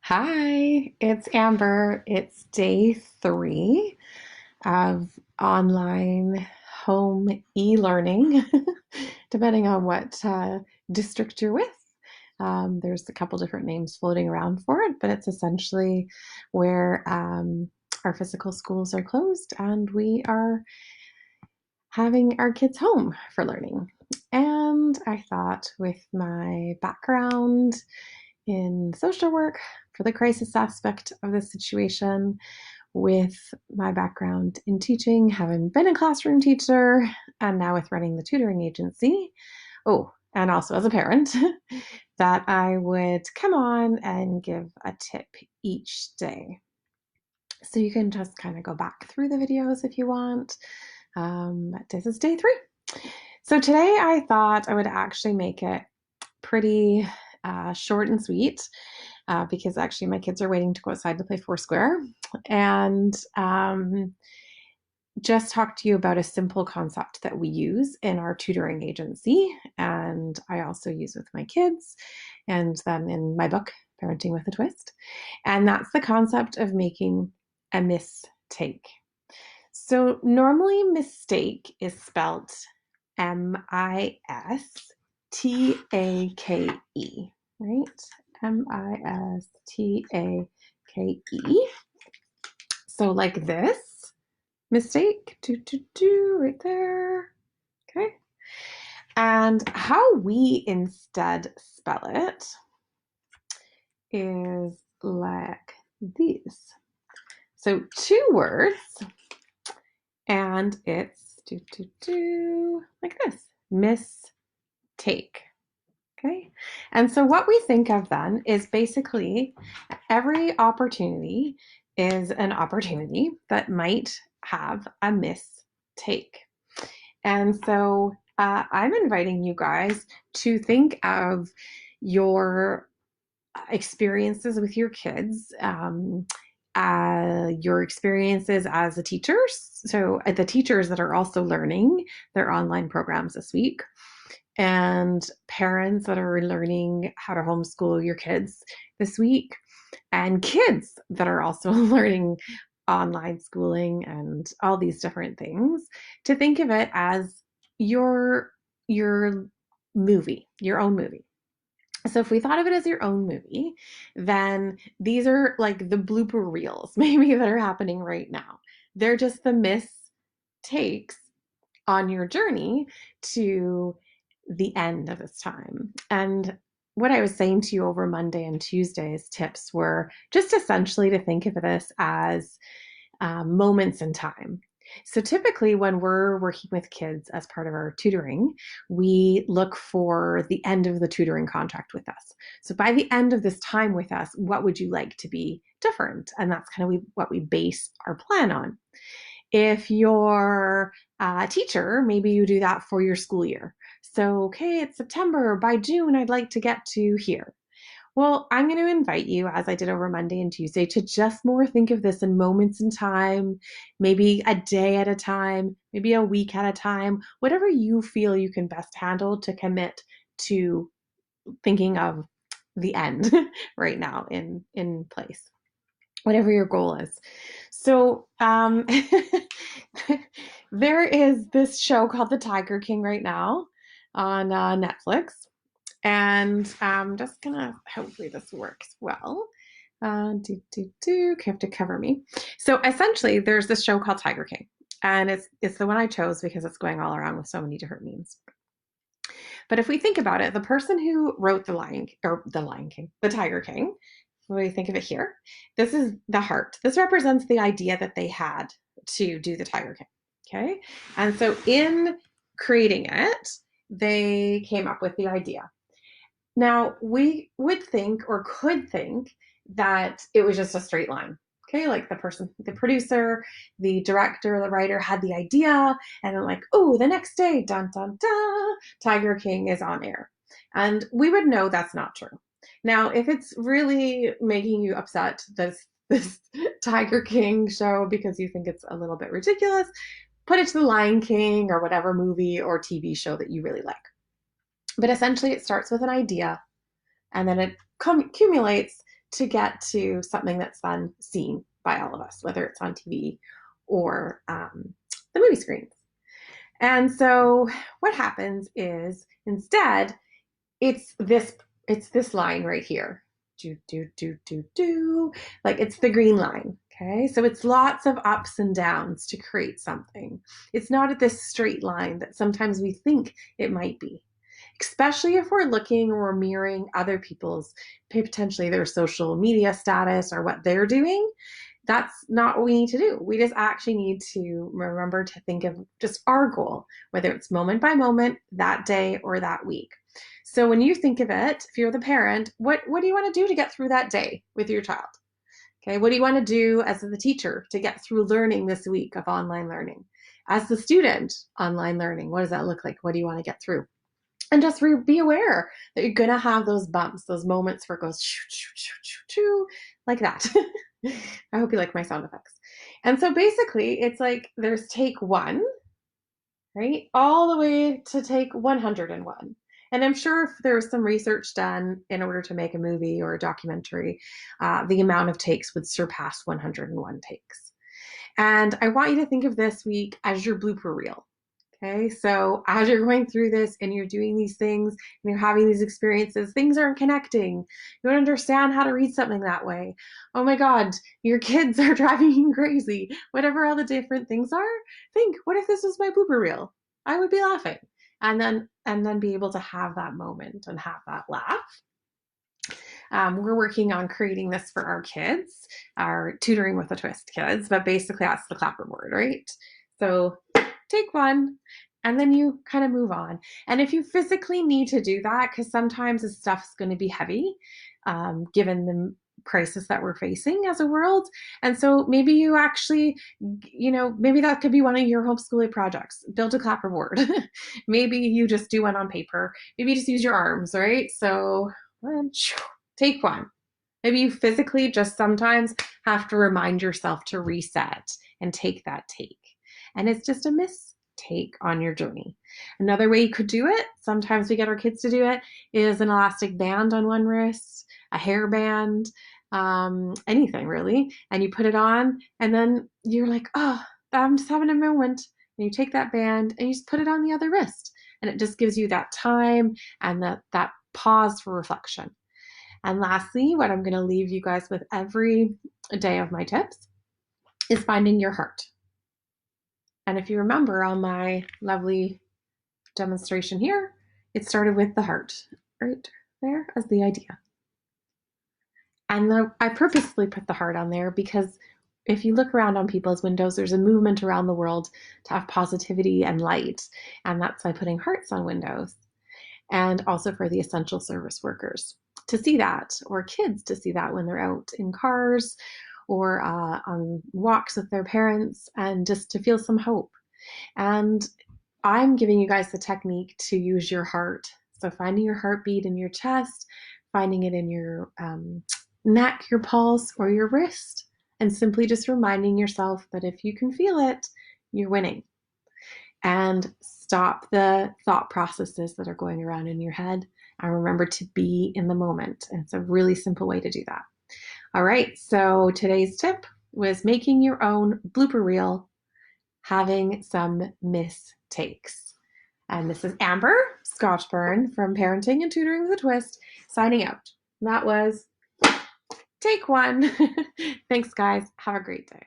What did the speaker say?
Hi, it's Amber. It's day 3 of online home e-learning, depending on what district you're with. There's a couple different names floating around for it, but it's essentially where our physical schools are closed and we are having our kids home for learning. And I thought, with my background in social work for the crisis aspect of the situation, with my background in teaching, having been a classroom teacher, and now with running the tutoring agency, and also as a parent, that I would come on and give a tip each day. So you can just kind of go back through the videos if you want. But this is day 3. So today I thought I would actually make it pretty short and sweet, because actually my kids are waiting to go outside to play Foursquare, and just talk to you about a simple concept that we use in our tutoring agency, and I also use with my kids, and then in my book, Parenting with a Twist. And that's the concept of making a mistake. So normally mistake is spelt Mistake, right? Mistake. So like this, mistake, right there. Okay. And how we instead spell it is like these. So 2 words, and it's like this, mistake. Okay. And so what we think of then is basically every opportunity is an opportunity that might have a mistake. And so I'm inviting you guys to think of your experiences with your kids, your experiences as a teacher. So the teachers that are also learning their online programs this week, and parents that are learning how to homeschool your kids this week, and kids that are also learning online schooling and all these different things, to think of it as your movie, your own movie. So if we thought of it as your own movie, then these are like the blooper reels maybe that are happening right now. They're just the mistakes on your journey to the end of this time. And what I was saying to you over Monday and Tuesday's tips were just essentially to think of this as moments in time. So typically when we're working with kids as part of our tutoring, we look for the end of the tutoring contract with us. So by the end of this time with us, what would you like to be different? And that's kind of what we base our plan on. If you're a teacher, maybe you do that for your school year. So, okay, it's September. By June, I'd like to get to here. Well, I'm going to invite you, as I did over Monday and Tuesday, to just more think of this in moments in time, maybe a day at a time, maybe a week at a time, whatever you feel you can best handle to commit to thinking of the end right now in place, whatever your goal is. So there is this show called The Tiger King right now on Netflix. And I'm just gonna, hopefully this works well. Have to cover me. So essentially there's this show called Tiger King. And it's the one I chose because it's going all around with so many different memes. But if we think about it, the person who wrote the Lion King, the Tiger King, when we think of it here, this is the heart. This represents the idea that they had to do the Tiger King. Okay. And so in creating it, they came up with the idea. Now, we would think or could think that it was just a straight line. Okay, like the person, the producer, the director, the writer had the idea, and then like, oh, the next day, dun dun dun, Tiger King is on air. And we would know that's not true. Now, if it's really making you upset, this Tiger King show, because you think it's a little bit ridiculous, put it to the Lion King or whatever movie or TV show that you really like. But essentially, it starts with an idea, and then it accumulates to get to something that's then seen by all of us, whether it's on TV or the movie screens. And so what happens is instead it's this it's this line right here. Do. Like it's the green line. Okay. So it's lots of ups and downs to create something. It's not at this straight line that sometimes we think it might be, especially if we're looking or mirroring other people's, potentially their social media status or what they're doing. That's not what we need to do. We just actually need to remember to think of just our goal, whether it's moment by moment, that day, or that week. So when you think of it, if you're the parent, what do you want to do to get through that day with your child? Okay, what do you want to do as the teacher to get through learning this week of online learning? As the student, online learning, what does that look like? What do you want to get through? And just be aware that you're going to have those bumps, those moments where it goes shoo, shoo, shoo, shoo, shoo, like that. I hope you like my sound effects. And so basically, it's like there's take one, right? All the way to take 101. And I'm sure if there was some research done in order to make a movie or a documentary, the amount of takes would surpass 101 takes. And I want you to think of this week as your blooper reel. Okay, so as you're going through this and you're doing these things and you're having these experiences, things aren't connecting. You don't understand how to read something that way. Oh my God, your kids are driving you crazy. Whatever all the different things are, think, what if this was my blooper reel? I would be laughing. And then be able to have that moment and have that laugh. We're working on creating this for our kids, our Tutoring with a Twist kids, but basically that's the clapperboard, right? So take one, and then you kind of move on. And if you physically need to do that, because sometimes this stuff's going to be heavy, given the crisis that we're facing as a world. And so maybe you actually, maybe that could be one of your homeschooling projects. Build a clapperboard. Maybe you just do one on paper. Maybe you just use your arms, right? So take one. Maybe you physically just sometimes have to remind yourself to reset and take that take. And it's just a mistake on your journey. Another way you could do it, sometimes we get our kids to do it, is an elastic band on one wrist, a hair band, anything really. And you put it on and then you're like, oh, I'm just having a moment. And you take that band and you just put it on the other wrist. And it just gives you that time and that pause for reflection. And lastly, what I'm going to leave you guys with every day of my tips is finding your heart. And if you remember on my lovely demonstration here, it started with the heart right there as the idea. And I purposely put the heart on there because if you look around on people's windows, there's a movement around the world to have positivity and light. And that's by putting hearts on windows. And also for the essential service workers to see that, or kids to see that when they're out in cars or on walks with their parents, and just to feel some hope. And I'm giving you guys the technique to use your heart. So finding your heartbeat in your chest, finding it in your neck, your pulse, or your wrist, and simply just reminding yourself that if you can feel it, you're winning. And stop the thought processes that are going around in your head, and remember to be in the moment. And it's a really simple way to do that. All right, so today's tip was making your own blooper reel, having some mistakes. And this is Amber Scotchburn from Parenting and Tutoring with a Twist signing out. And that was take one. Thanks, guys. Have a great day.